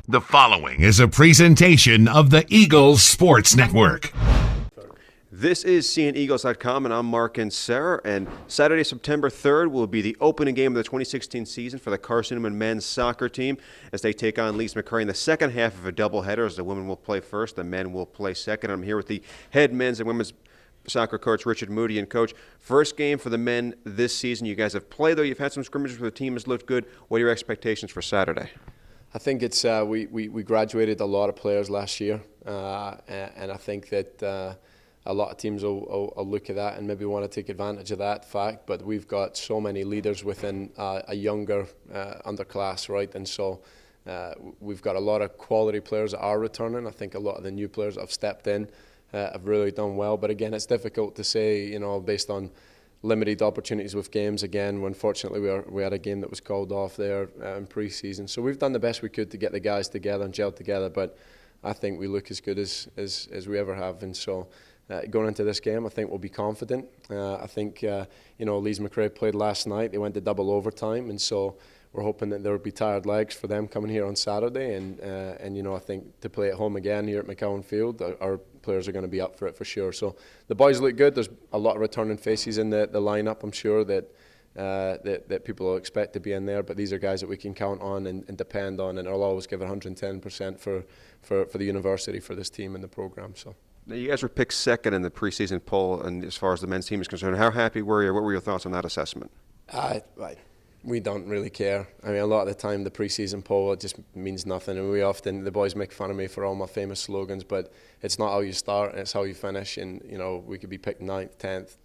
The following is a presentation of the Eagles Sports Network. This is CNEagles.com, and I'm Mark and Sarah. And Saturday, September 3rd, will be the opening game of the 2016 season for the Carson-Newman men's soccer team as they take on Lees-McRae in the second half of a doubleheader. As the women will play first, the men will play second. I'm here with the head men's and women's soccer coach, Richard Moodie. And Coach, first game for the men this season. You guys have played, though. You've had some scrimmages where the team has looked good. What are your expectations for Saturday? I think it's we graduated a lot of players last year, and I think that a lot of teams will look at that and maybe want to take advantage of that fact. But we've got so many leaders within a younger underclass, right? And so we've got a lot of quality players that are returning. I think a lot of the new players that have stepped in have really done well. But again, it's difficult to say, you know, based on limited opportunities with games again. Unfortunately, we had a game that was called off there in pre-season. So we've done the best we could to get the guys together and gel together. But I think we look as good as we ever have. And so going into this game, I think we'll be confident. I think Lees-McRae played last night. They went to double overtime, and so we're hoping that there will be tired legs for them coming here on Saturday. And I think to play at home again here at McCown Field, our players are going to be up for it for sure. So the boys look good. There's a lot of returning faces in the lineup. I'm sure that people will expect to be in there, but these are guys that we can count on and depend on, and I'll always give 110% for the university, for this team and the program. So. Now, you guys were picked second in the preseason poll, and as far as the men's team is concerned, how happy were you? What were your thoughts on that assessment? We don't really care. I mean, a lot of the time the preseason poll, it just means nothing, and the boys make fun of me for all my famous slogans, but it's not how you start, it's how you finish. And we could be picked 9th, 10th,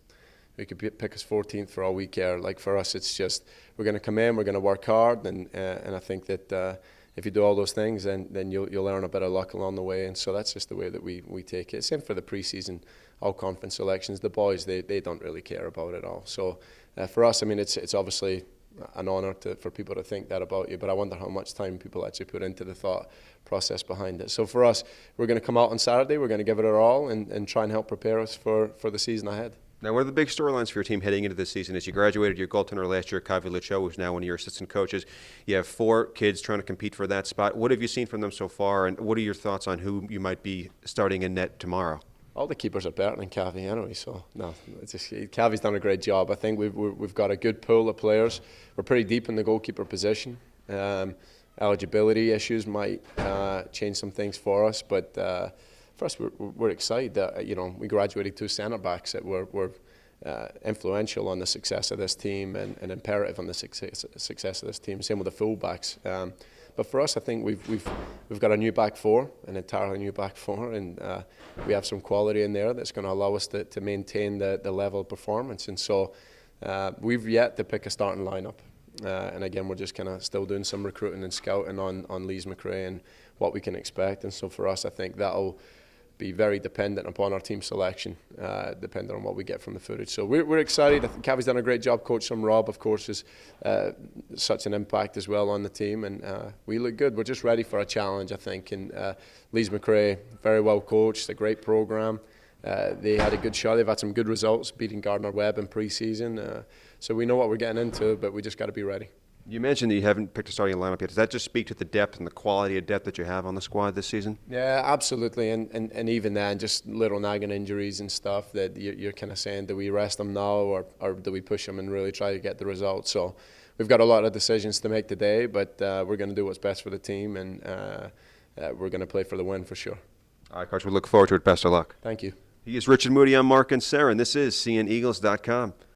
we could pick us 14th for all we care. Like, for us, it's just we're going to come in, we're going to work hard, and I think that if you do all those things, then you'll earn a bit of luck along the way. And so that's just the way that we take it. Same for the preseason, all conference selections. The boys, they don't really care about it all. So for us, I mean, it's obviously an honour for people to think that about you, but I wonder how much time people actually put into the thought process behind it. So for us, we're going to come out on Saturday, we're going to give it our all and try and help prepare us for the season ahead. Now, what are the big storylines for your team heading into this season? As you graduated your goaltender last year, Kavi Licho, who's now one of your assistant coaches. You have 4 kids trying to compete for that spot. What have you seen from them so far, and what are your thoughts on who you might be starting in net tomorrow? All the keepers are better than Kavi anyway, so no, Kavi's done a great job. I think we've got a good pool of players. We're pretty deep in the goalkeeper position. Eligibility issues might change some things for us, but for us, we're excited that we graduated 2 centre backs that were influential on the success of this team and imperative on the success of this team. Same with the full backs. But for us, I think we've got a new back four, an entirely new back four, and we have some quality in there that's going to allow us to maintain the level of performance. And so we've yet to pick a starting lineup. And again, we're just kind of still doing some recruiting and scouting on Lees-McRae and what we can expect. And so for us, I think that'll be very dependent upon our team selection, depending on what we get from the footage. So we're excited. I think Kavi's done a great job. Coach from Rob, of course, is such an impact as well on the team, and we look good. We're just ready for a challenge, I think. And Lees-McRae, very well coached, a great program. They had a good shot. They've had some good results, beating Gardner-Webb in pre-season. So we know what we're getting into, but we just got to be ready. You mentioned that you haven't picked a starting lineup yet. Does that just speak to the depth and the quality of depth that you have on the squad this season? Yeah, absolutely. And even then, just little nagging injuries and stuff that you're kind of saying, do we rest them now or do we push them and really try to get the results? So we've got a lot of decisions to make today, but we're going to do what's best for the team, and we're going to play for the win for sure. All right, Coach, we look forward to it. Best of luck. Thank you. He is Richard Moodie. I'm Mark and Sarah, and this is CNEagles.com.